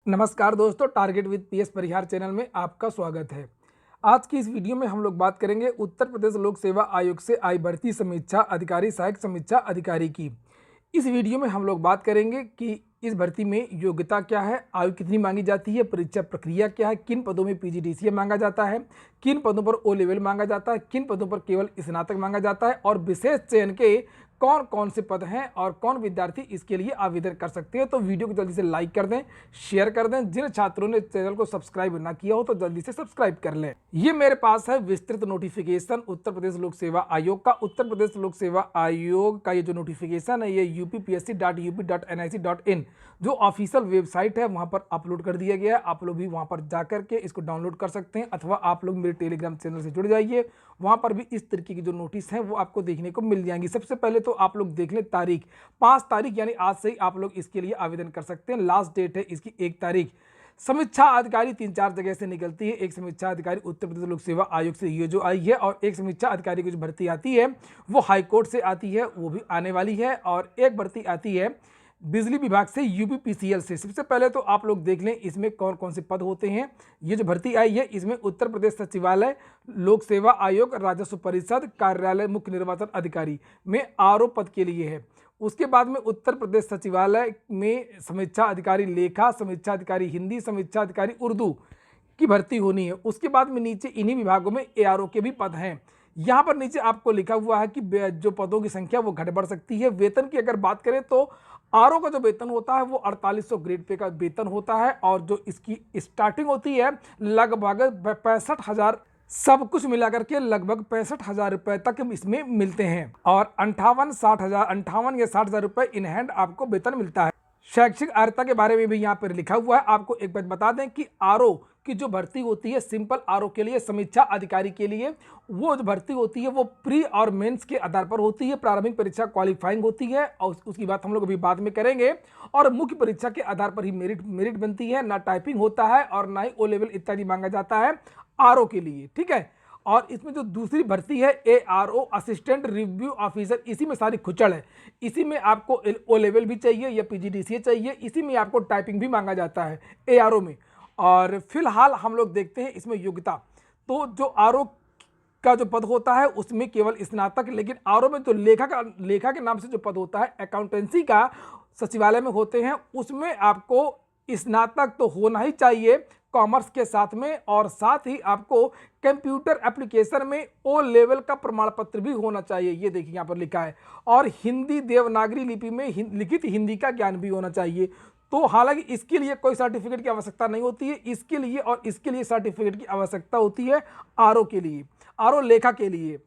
नमस्कार दोस्तों, target with PS Parihar channel में आपका स्वागत है। आज की इस वीडियो में हम लोग बात करेंगे उत्तर प्रदेश लोक सेवा आयोग से आई भर्ती समीक्षा अधिकारी सहायक समीक्षा अधिकारी की। इस वीडियो में हम लोग बात करेंगे कि इस भर्ती में योग्यता क्या है, आयु कितनी मांगी जाती है, परीक्षा प्रक्रिया क्या है, किन पदों में पीजीडीसीए मांगा जाता है, किन पदों पर ओ लेवल मांगा जाता है, किन पदों पर केवल स्नातक मांगा जाता है और विशेष चयन के कौन कौन से पद हैं और कौन विद्यार्थी इसके लिए आवेदन कर सकते हैं। तो वीडियो को जल्दी से लाइक कर दें, शेयर कर दें। जिन छात्रों ने चैनल को सब्सक्राइब ना किया हो तो जल्दी से सब्सक्राइब कर लें। ये मेरे पास है विस्तृत नोटिफिकेशन उत्तर प्रदेश लोक सेवा आयोग का। उत्तर प्रदेश लोक सेवा आयोग का ये जो नोटिफिकेशन है ये uppsc.up.nic.in जो ऑफिशियल वेबसाइट है वहां पर अपलोड कर दिया गया है। आप लोग भी वहां पर जाकर के इसको डाउनलोड कर सकते हैं अथवा आप लोग मेरे टेलीग्राम चैनल से जुड़ जाइए, वहां पर भी इस तरीके की जो नोटिस है वो आपको देखने को मिल जाएंगी। सबसे पहले तो आप लोग देख लें तारीख, 5 तारीख यानी आज से ही आप लोग इसके लिए आवेदन कर सकते हैं। लास्ट डेट है इसकी 1 तारीख। समीक्षा अधिकारी 3-4 जगह से निकलती है। एक समीक्षा अधिकारी उत्तर प्रदेश लोक सेवा आयोग से ये जो आई है और एक समीक्षा अधिकारी की जो भर्ती आती है वो हाईकोर्ट से आती है, वो भी आने वाली है। और एक भर्ती आती है बिजली विभाग से यूपीपीसीएल से। सबसे पहले तो आप लोग देख लें इसमें कौन कौन से पद होते हैं। ये जो भर्ती आई है इसमें उत्तर प्रदेश सचिवालय लोक सेवा आयोग राजस्व परिषद कार्यालय मुख्य निर्वाचन अधिकारी में आरओ पद के लिए है। उसके बाद में उत्तर प्रदेश सचिवालय में समीक्षा अधिकारी लेखा, समीक्षा अधिकारी हिंदी, समीक्षा अधिकारी उर्दू की भर्ती होनी है। उसके बाद में नीचे इन्हीं विभागों में एआरओ के भी पद हैं। यहाँ पर नीचे आपको लिखा हुआ है कि जो पदों की संख्या वो घट बढ़ सकती है। वेतन की अगर बात करें तो आरओ का जो वेतन होता है वो 4800 ग्रेड पे का वेतन होता है और जो इसकी स्टार्टिंग होती है लगभग 65,000, सब कुछ मिलाकर के लगभग 65,000 रुपए तक इसमें मिलते हैं और 58 या 60,000 रुपए इन हैंड आपको वेतन मिलता है। शैक्षिक अर्हता के बारे में भी यहाँ पर लिखा हुआ है। आपको एक बात बता दें कि आरओ की जो भर्ती होती है सिंपल आरओ के लिए, समीक्षा अधिकारी के लिए वो जो भर्ती होती है वो प्री और मेंस के आधार पर होती है। प्रारंभिक परीक्षा क्वालिफाइंग होती है और उसकी बात हम लोग अभी बाद में करेंगे। और मुख्य परीक्षा के आधार पर ही मेरिट बनती है। ना टाइपिंग होता है और ना ही ओ लेवल इत्यादि मांगा जाता है आरओ के लिए, ठीक है। और इसमें जो दूसरी भर्ती है एआरओ असिस्टेंट रिव्यू ऑफिसर, इसी में सारी खुचड़ है। इसी में आपको ओ लेवल भी चाहिए या पीजीडीसीए चाहिए, इसी में आपको टाइपिंग भी मांगा जाता है एआरओ में। और फिलहाल हम लोग देखते हैं इसमें योग्यता। तो जो आरओ का जो पद होता है उसमें केवल स्नातक, लेकिन आरओ में जो लेखा के नाम से जो पद होता है अकाउंटेंसी का सचिवालय में होते हैं उसमें आपको स्नातक तो होना ही चाहिए कॉमर्स के साथ में, और साथ ही आपको कंप्यूटर एप्लीकेशन में ओ लेवल का प्रमाण पत्र भी होना चाहिए। ये देखिए यहाँ पर लिखा है। और हिंदी देवनागरी लिपि में लिखित हिंदी का ज्ञान भी होना चाहिए। तो हालांकि इसके लिए कोई सर्टिफिकेट की आवश्यकता नहीं होती है, इसके लिए और इसके लिए सर्टिफिकेट की आवश्यकता होती है आरओ के लिए, आरओ लेखा के लिए।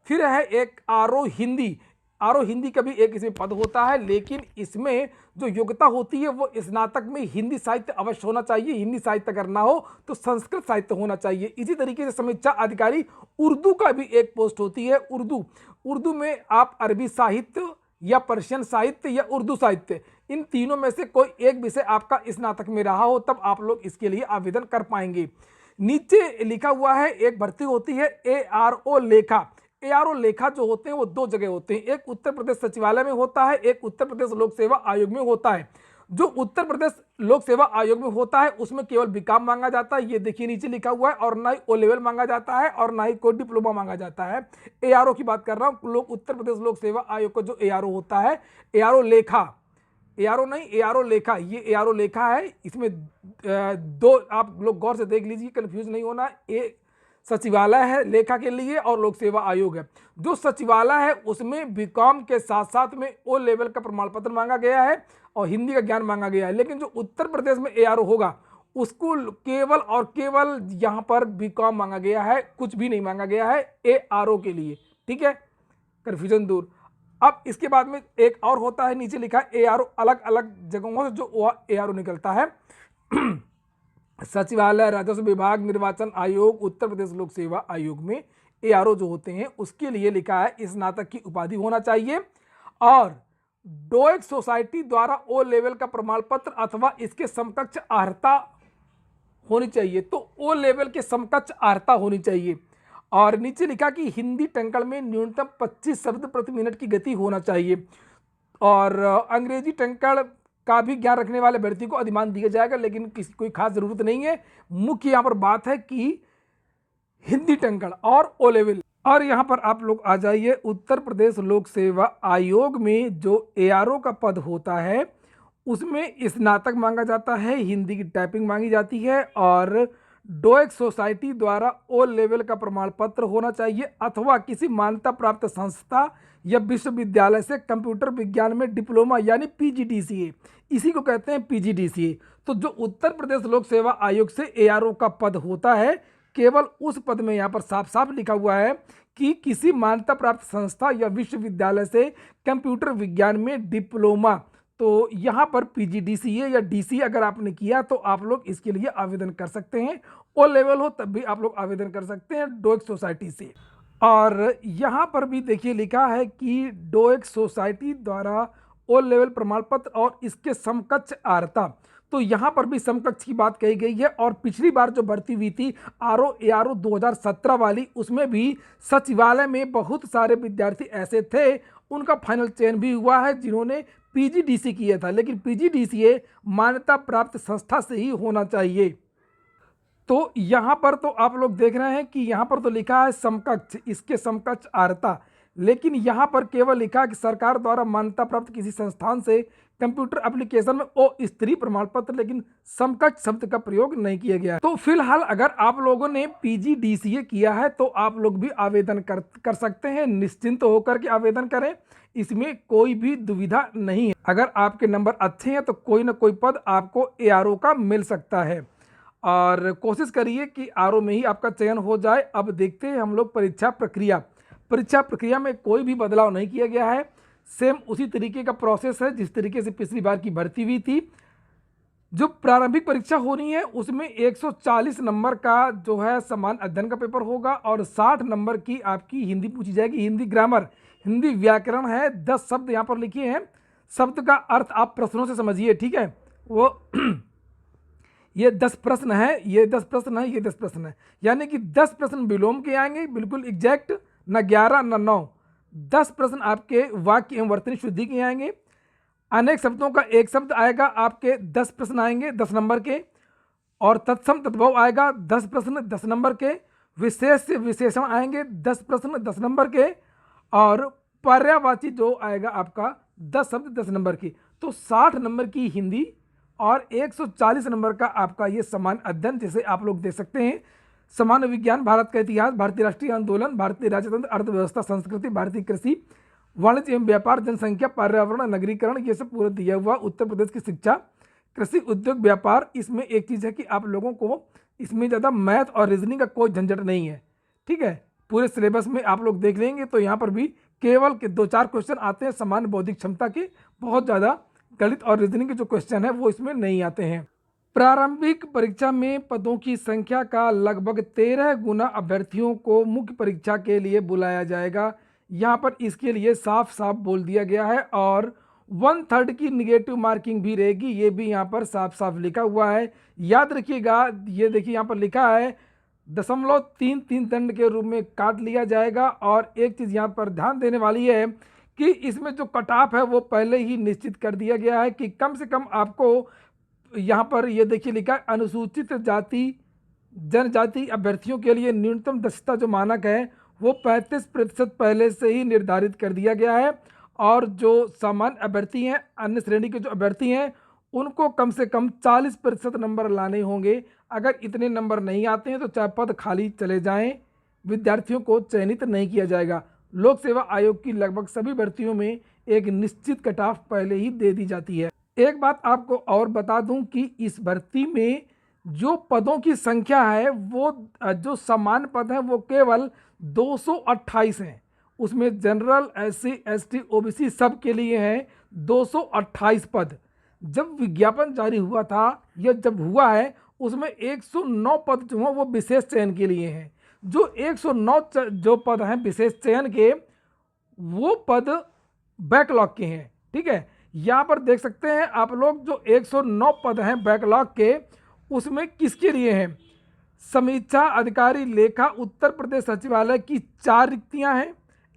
फिर है एक आरओ हिंदी। आरओ हिंदी का भी एक इसमें पद होता है, लेकिन इसमें जो योग्यता होती है वो स्नातक में हिंदी साहित्य अवश्य होना चाहिए। हिंदी साहित्य अगर ना हो तो संस्कृत साहित्य होना चाहिए। इसी तरीके से समीक्षा अधिकारी उर्दू का भी एक पोस्ट होती है। उर्दू में आप अरबी साहित्य या पर्शियन साहित्य या उर्दू साहित्य, इन तीनों में से कोई एक विषय आपका स्नातक में रहा हो तब आप लोग इसके लिए आवेदन कर पाएंगे। नीचे लिखा हुआ है एक भर्ती होती है एआरओ लेखा। एआरओ लेखा जो होते हैं वो 2 जगह होते हैं, एक उत्तर प्रदेश सचिवालय में होता है, एक उत्तर प्रदेश लोक सेवा आयोग में होता है। जो उत्तर प्रदेश लोक सेवा आयोग में होता है उसमें केवल बीकॉम मांगा जाता है, ये देखिए नीचे लिखा हुआ है, और ना ही ओ लेवल मांगा जाता है और ना ही कोई डिप्लोमा मांगा जाता है। एआरओ की बात कर रहा हूँ, उत्तर प्रदेश लोक सेवा आयोग का जो एआरओ होता है, एआरओ लेखा, एआरओ नहीं एआरओ लेखा, ये एआरओ लेखा है। इसमें 2 आप लोग गौर से देख लीजिए, कंफ्यूज नहीं होना। एक सचिवालय है लेखा के लिए और लोक सेवा आयोग है। जो सचिवालय है उसमें बीकॉम के साथ साथ में ओ लेवल का प्रमाण पत्र मांगा गया है और हिंदी का ज्ञान मांगा गया है। लेकिन जो उत्तर प्रदेश में एआरओ होगा उसको केवल और केवल यहाँ पर बीकॉम मांगा गया है, कुछ भी नहीं मांगा गया है एआरओ के लिए, ठीक है, कंफ्यूजन दूर। अब इसके बाद में एक और होता है, नीचे लिखा है एआरओ अलग अलग जगहों से जो एआरओ निकलता है सचिवालय, राजस्व विभाग, निर्वाचन आयोग, उत्तर प्रदेश लोक सेवा आयोग में एआरओ जो होते हैं उसके लिए लिखा है स्नातक की उपाधि होना चाहिए और डोएट सोसाइटी द्वारा ओ लेवल का प्रमाण पत्र अथवा इसके समकक्ष अर्हता होनी चाहिए। तो ओ लेवल के समकक्ष अर्हता होनी चाहिए। और नीचे लिखा कि हिंदी टंकण में न्यूनतम 25 शब्द प्रति मिनट की गति होना चाहिए और अंग्रेजी टंकण का भी ज्ञान रखने वाले अभ्यर्थी को अधिमान दिया जाएगा, लेकिन किसी कोई खास जरूरत नहीं है। मुख्य यहाँ पर बात है कि हिंदी टंकण और ओ लेवल। और यहाँ पर आप लोग आ जाइए, उत्तर प्रदेश लोक सेवा आयोग में जो एआरओ का पद होता है उसमें स्नातक मांगा जाता है, हिंदी की टाइपिंग मांगी जाती है और डोएक सोसाइटी द्वारा ओ लेवल का प्रमाण पत्र होना चाहिए अथवा किसी मान्यता प्राप्त संस्था या विश्वविद्यालय से कंप्यूटर विज्ञान में डिप्लोमा यानी पीजीडीसीए, इसी को कहते हैं पीजीडीसीए। तो जो उत्तर प्रदेश लोक सेवा आयोग से एआरओ का पद होता है, केवल उस पद में यहाँ पर साफ साफ लिखा हुआ है कि किसी मान्यता प्राप्त संस्था या विश्वविद्यालय से कंप्यूटर विज्ञान में डिप्लोमा। तो यहाँ पर पीजीडीसीए या डीसी अगर आपने किया तो आप लोग इसके लिए आवेदन कर सकते हैं। ओ लेवल हो तब भी आप लोग आवेदन कर सकते हैं डोएक सोसाइटी से। और यहाँ पर भी देखिए लिखा है कि डोएक सोसाइटी द्वारा ओ लेवल प्रमाण पत्र और इसके समकक्ष अर्हता। तो यहाँ पर भी समकक्ष की बात कही गई है। और पिछली बार जो भर्ती हुई थी आरओ एआरओ 2017 वाली, उसमें भी सचिवालय में बहुत सारे विद्यार्थी ऐसे थे, उनका फाइनल चयन भी हुआ है जिन्होंने पीजीडीसी किया था, लेकिन पीजीडीसीए मान्यता प्राप्त संस्था से ही होना चाहिए। तो यहाँ पर तो आप लोग देख रहे हैं कि यहाँ पर तो लिखा है समकक्ष, इसके समकक्ष अर्हता, लेकिन यहाँ पर केवल लिखा है कि सरकार द्वारा मान्यता प्राप्त किसी संस्थान से कंप्यूटर एप्लीकेशन में ओ स्त्री प्रमाण पत्र, लेकिन समकक्ष शब्द का प्रयोग नहीं किया गया है। तो फिलहाल अगर आप लोगों ने पीजीडीसीए किया है तो आप लोग भी आवेदन कर सकते हैं, निश्चिंत होकर के आवेदन करें, इसमें कोई भी दुविधा नहीं है। अगर आपके नंबर अच्छे हैं तो कोई ना कोई पद आपको एआरओ का मिल सकता है और कोशिश करिए कि आरओ में ही आपका चयन हो जाए। अब देखते हैं हम लोग परीक्षा प्रक्रिया में कोई भी बदलाव नहीं किया गया है, सेम उसी तरीके का प्रोसेस है जिस तरीके से पिछली बार की भर्ती हुई थी। जो प्रारंभिक परीक्षा होनी है उसमें 140 नंबर का जो है समान अध्ययन का पेपर होगा और 60 नंबर की आपकी हिंदी पूछी जाएगी, हिंदी ग्रामर, हिंदी व्याकरण है। 10 शब्द यहाँ पर लिखे हैं, शब्द का अर्थ आप प्रश्नों से समझिए, ठीक है। वो ये 10 प्रश्न है, ये 10 प्रश्न है, ये 10 प्रश्न है, यानी कि 10 प्रश्न विलोम के आएंगे, बिल्कुल एग्जैक्ट, न 11 न 9। 10 प्रश्न आपके वाक्य एवं वर्तनी शुद्धि के आएंगे। अनेक शब्दों का एक शब्द आएगा, आपके 10 प्रश्न आएंगे 10 नंबर के। और तत्सम तद्भव आएगा 10 प्रश्न 10 नंबर के। विशेष से विशेषण आएंगे 10 प्रश्न 10 नंबर के। और पर्यायवाची जो आएगा आपका 10 शब्द 10 नंबर की। तो 60 नंबर की हिंदी और 140 नंबर का आपका ये सामान्य अध्ययन, जिसे आप लोग देख सकते हैं, सामान्य विज्ञान, भारत का इतिहास, भारतीय राष्ट्रीय आंदोलन, भारतीय राजतंत्र, अर्थव्यवस्था, संस्कृति, भारतीय कृषि, वाणिज्य एवं व्यापार, जनसंख्या, पर्यावरण, नगरीकरण, ये सब पूरा दिया हुआ। उत्तर प्रदेश की शिक्षा, कृषि, उद्योग, व्यापार। इसमें एक चीज़ है कि आप लोगों को इसमें ज़्यादा मैथ और रीजनिंग का कोई झंझट नहीं है, ठीक है। पूरे सिलेबस में आप लोग देख लेंगे तो यहाँ पर भी केवल के 2-4 क्वेश्चन आते हैं सामान्य बौद्धिक क्षमता के, बहुत ज़्यादा गणित और रीजनिंग के जो क्वेश्चन है वो इसमें नहीं आते हैं। प्रारंभिक परीक्षा में पदों की संख्या का लगभग 13 गुना अभ्यर्थियों को मुख्य परीक्षा के लिए बुलाया जाएगा। यहाँ पर इसके लिए साफ साफ बोल दिया गया है। और 1/3 की निगेटिव मार्किंग भी रहेगी, ये भी यहाँ पर साफ साफ लिखा हुआ है। याद रखिएगा, ये देखिए यहाँ पर लिखा है 0.33 दंड के रूप में काट लिया जाएगा। और एक चीज़ यहाँ पर ध्यान देने वाली है कि इसमें जो कट ऑफ है वो पहले ही निश्चित कर दिया गया है कि कम से कम आपको, यहाँ पर ये देखिए लिखा है, अनुसूचित जाति जनजाति अभ्यर्थियों के लिए न्यूनतम दक्षता जो मानक है वो 35% पहले से ही निर्धारित कर दिया गया है। और जो सामान्य अभ्यर्थी हैं, अन्य श्रेणी के जो अभ्यर्थी हैं, उनको कम से कम 40% नंबर लाने होंगे। अगर इतने नंबर नहीं आते हैं तो चाहे पद खाली चले जाएं, विद्यार्थियों को चयनित नहीं किया जाएगा। लोक सेवा आयोग की लगभग सभी भर्तियों में एक निश्चित कट ऑफ पहले ही दे दी जाती है। एक बात आपको और बता दूं कि इस भर्ती में जो पदों की संख्या है वो जो सामान्य पद हैं वो केवल 228 हैं। उसमें जनरल, SC, ST, OBC सब के लिए हैं 228 पद। जब विज्ञापन जारी हुआ था या जब हुआ है उसमें 109 पद जो हैं वो विशेष चयन के लिए हैं। जो 109 जो पद हैं विशेष चयन के, वो पद बैकलॉग के हैं, ठीक है। यहाँ पर देख सकते हैं आप लोग, जो 109 पद हैं बैकलॉग के, उसमें किसके लिए हैं? समीक्षा अधिकारी लेखा उत्तर प्रदेश सचिवालय की 4 रिक्तियां हैं,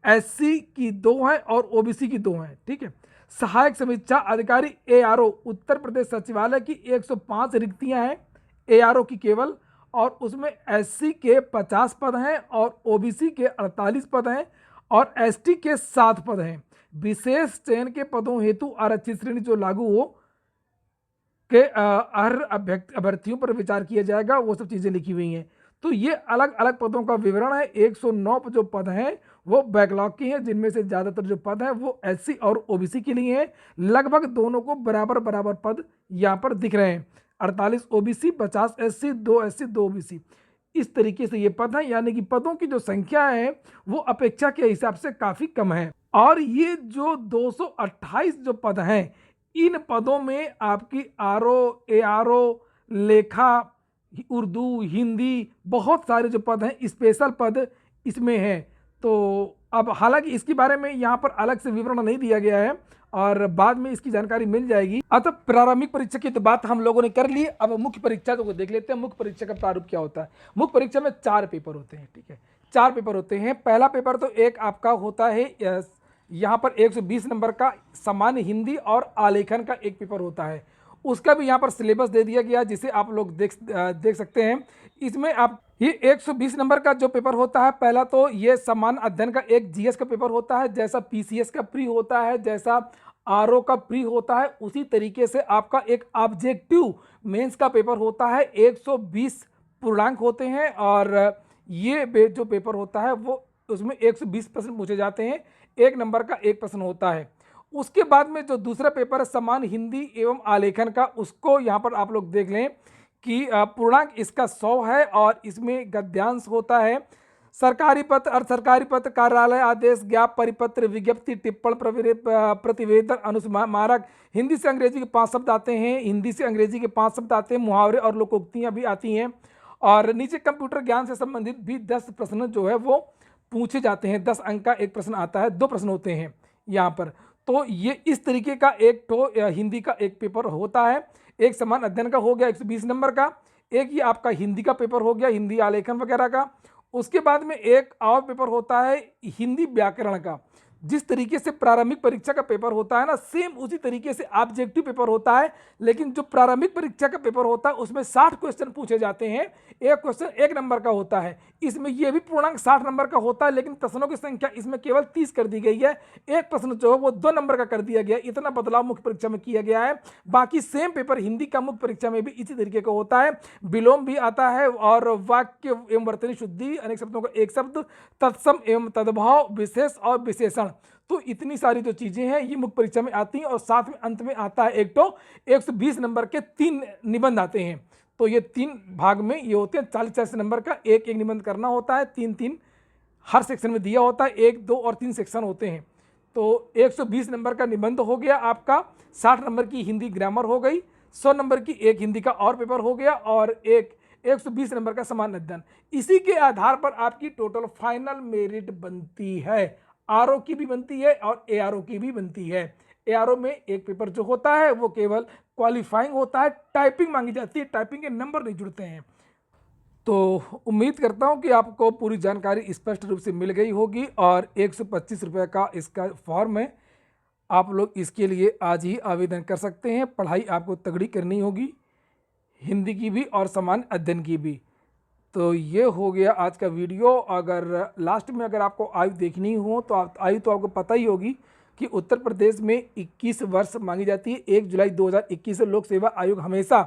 SC की 2 हैं और OBC की 2 हैं, ठीक है। सहायक समीक्षा अधिकारी ARO उत्तर प्रदेश सचिवालय की 105 रिक्तियां हैं ARO की केवल, और उसमें SC के 50 पद हैं और OBC के 48 पद हैं और ST के 7 पद हैं। विशेष चयन के पदों हेतु आरक्षित श्रेणी जो लागू हो के अर्ह अभ्यर्थियों पर विचार किया जाएगा, वो सब चीज़ें लिखी हुई हैं। तो ये अलग अलग पदों का विवरण है। 109 जो पद हैं वो बैकलॉग की हैं, जिनमें से ज़्यादातर जो पद हैं वो SC और OBC के लिए हैं। लगभग दोनों को बराबर बराबर पद यहाँ पर दिख रहे हैं, 48 OBC, 50 SC, 2 SC, 2 OBC। इस तरीके से ये पद हैं, यानी कि पदों की जो संख्या है वो अपेक्षा के हिसाब से काफ़ी कम है। और ये जो 228 जो पद हैं, इन पदों में आपकी RO, ARO, लेखा, उर्दू, हिंदी, बहुत सारे जो पद हैं, स्पेशल पद इसमें हैं। तो अब हालांकि इसके बारे में यहाँ पर अलग से विवरण नहीं दिया गया है और बाद में इसकी जानकारी मिल जाएगी। अतः प्रारंभिक परीक्षा की तो बात हम लोगों ने कर ली। अब मुख्य परीक्षा को देख लेते हैं। मुख्य परीक्षा का प्रारूप क्या होता है। मुख्य परीक्षा में 4 पेपर होते हैं, ठीक है, 4 पेपर होते हैं। पहला पेपर तो एक आपका होता है यहाँ पर 120 नंबर का सामान्य हिंदी और आलेखन का एक पेपर होता है। उसका भी यहाँ पर सिलेबस दे दिया गया, जिसे आप लोग देख सकते हैं। इसमें आप ये 120 नंबर का जो पेपर होता है, पहला तो ये सामान्य अध्ययन का एक GS का पेपर होता है, जैसा PCS का प्री होता है, जैसा RO का प्री होता है, उसी तरीके से आपका एक ऑब्जेक्टिव मेंस का पेपर होता है। 120 पूर्णांक होते हैं और ये जो पेपर होता है वो उसमें 120 प्रश्न पूछे जाते हैं, 1 नंबर का 1 प्रश्न होता है। उसके बाद में जो दूसरा पेपर है सामान्य हिंदी एवं आलेखन का, उसको यहाँ पर आप लोग देख लें कि पूर्णांक इसका 100 है और इसमें गद्यांश होता है। सरकारी पत्र, अर्ध सरकारी पत्र, कार्यालय आदेश, ज्ञाप परिपत्र, विज्ञप्ति, टिप्पण, प्रतिवेदन, अनुस्मारक, हिंदी से अंग्रेजी के 5 शब्द आते हैं, हिंदी से अंग्रेजी के 5 शब्द आते हैं, मुहावरे और लोकोक्तियाँ भी आती हैं। और नीचे कंप्यूटर ज्ञान से संबंधित भी 10 प्रश्न जो है वो पूछे जाते हैं। 10 अंक का एक प्रश्न आता है, 2 प्रश्न होते हैं यहाँ पर। तो ये इस तरीके का एक तो हिंदी का एक पेपर होता है। एक समान अध्ययन का हो गया 120 नंबर का, एक ये आपका हिंदी का पेपर हो गया, हिंदी आलेखन वगैरह का। उसके बाद में एक और पेपर होता है हिंदी व्याकरण का। जिस तरीके से प्रारंभिक परीक्षा का पेपर होता है ना, सेम उसी तरीके से ऑब्जेक्टिव पेपर होता है, लेकिन जो प्रारंभिक परीक्षा का पेपर होता है उसमें 60 क्वेश्चन पूछे जाते हैं, एक क्वेश्चन 1 नंबर का होता है। इसमें यह भी पूर्णांक 60 नंबर का होता है, लेकिन प्रश्नों की संख्या इसमें केवल 30 कर दी गई है। एक प्रश्न जो है वो 2 नंबर का कर दिया गया, इतना बदलाव मुख्य परीक्षा में किया गया है। बाकी सेम पेपर हिंदी का मुख्य परीक्षा में भी इसी तरीके का होता है। विलोम भी आता है और वाक्य एवं वर्तनी शुद्धि, अनेक शब्दों का एक शब्द, तत्सम एवं तद्भाव, विशेष और विशेषण। तो इतनी सारी जो चीजें हैं ये मुख्य परीक्षा में आती हैं। और साथ में अंत में आता है एक तो 120 नंबर के 3 निबंध आते हैं। तो ये 3 भाग में ये होते हैं। 40-40 नंबर का एक निबंध करना होता है, 3-3 हर सेक्शन में दिया होता है, 1, 2 और 3 सेक्शन होते हैं। तो 120 नंबर का निबंध हो गया आपका, 60 नंबर की हिंदी ग्रामर हो गई, 100 नंबर की एक हिंदी का और पेपर हो गया और एक 120 नंबर का सामान्य अध्ययन। इसी के आधार पर आपकी टोटल फाइनल मेरिट बनती है। RO की भी बनती है और ARO की भी बनती है। ARO में एक पेपर जो होता है वो केवल क्वालिफाइंग होता है, टाइपिंग मांगी जाती है, टाइपिंग के नंबर नहीं जुड़ते हैं। तो उम्मीद करता हूँ कि आपको पूरी जानकारी स्पष्ट रूप से मिल गई होगी। और 125 रुपये का इसका फॉर्म है, आप लोग इसके लिए आज ही आवेदन कर सकते हैं। पढ़ाई आपको तगड़ी करनी होगी, हिंदी की भी और सामान्य अध्ययन की भी। तो ये हो गया आज का वीडियो। अगर लास्ट में अगर आपको आयु देखनी हो तो आयु तो आपको पता ही होगी कि उत्तर प्रदेश में 21 वर्ष मांगी जाती है। 1 जुलाई 2021 से लोक सेवा आयोग हमेशा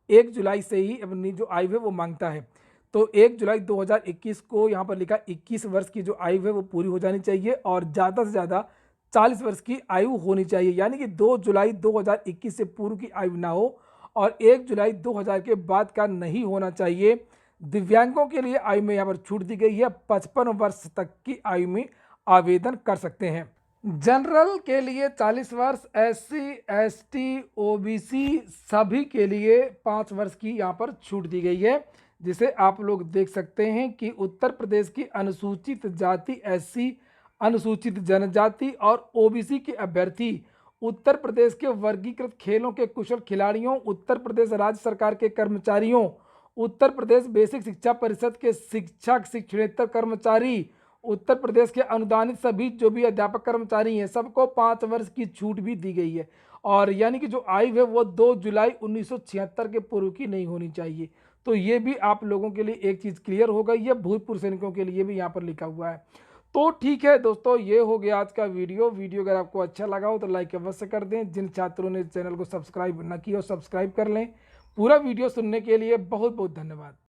1 जुलाई से ही अपनी जो आयु है वो मांगता है। तो 1 जुलाई 2021 को यहाँ पर लिखा 21 वर्ष की जो आयु है वो पूरी हो जानी चाहिए और ज़्यादा से ज़्यादा 40 वर्ष की आयु होनी चाहिए। यानी कि 2 जुलाई 2021 से पूर्व की आयु ना हो और 1 जुलाई 2000 के बाद का नहीं होना चाहिए। दिव्यांगों के लिए आयु में यहाँ पर छूट दी गई है, 55 वर्ष तक की आयु में आवेदन कर सकते हैं। जनरल के लिए 40 वर्ष, SC, ST, OBC सभी के लिए 5 वर्ष की यहाँ पर छूट दी गई है, जिसे आप लोग देख सकते हैं कि उत्तर प्रदेश की अनुसूचित जाति SC, अनुसूचित जनजाति और OBC के अभ्यर्थी, उत्तर प्रदेश के वर्गीकृत खेलों के कुशल खिलाड़ियों, उत्तर प्रदेश राज्य सरकार के कर्मचारियों, उत्तर प्रदेश बेसिक शिक्षा परिषद के शिक्षक, शिक्षणेतर कर्मचारी, उत्तर प्रदेश के अनुदानित सभी जो भी अध्यापक कर्मचारी हैं सबको 5 वर्ष की छूट भी दी गई है। और यानी कि जो आयु है वो 2 जुलाई 1976 के पूर्व की नहीं होनी चाहिए। तो ये भी आप लोगों के लिए एक चीज़ क्लियर हो गई है, भूतपूर्व सैनिकों के लिए भी यहाँ पर लिखा हुआ है। तो ठीक है दोस्तों, ये हो गया आज का वीडियो अगर आपको अच्छा लगा हो तो लाइक अवश्य कर दें। जिन छात्रों ने चैनल को सब्सक्राइब न किया हो सब्सक्राइब कर लें। पूरा वीडियो सुनने के लिए बहुत बहुत धन्यवाद।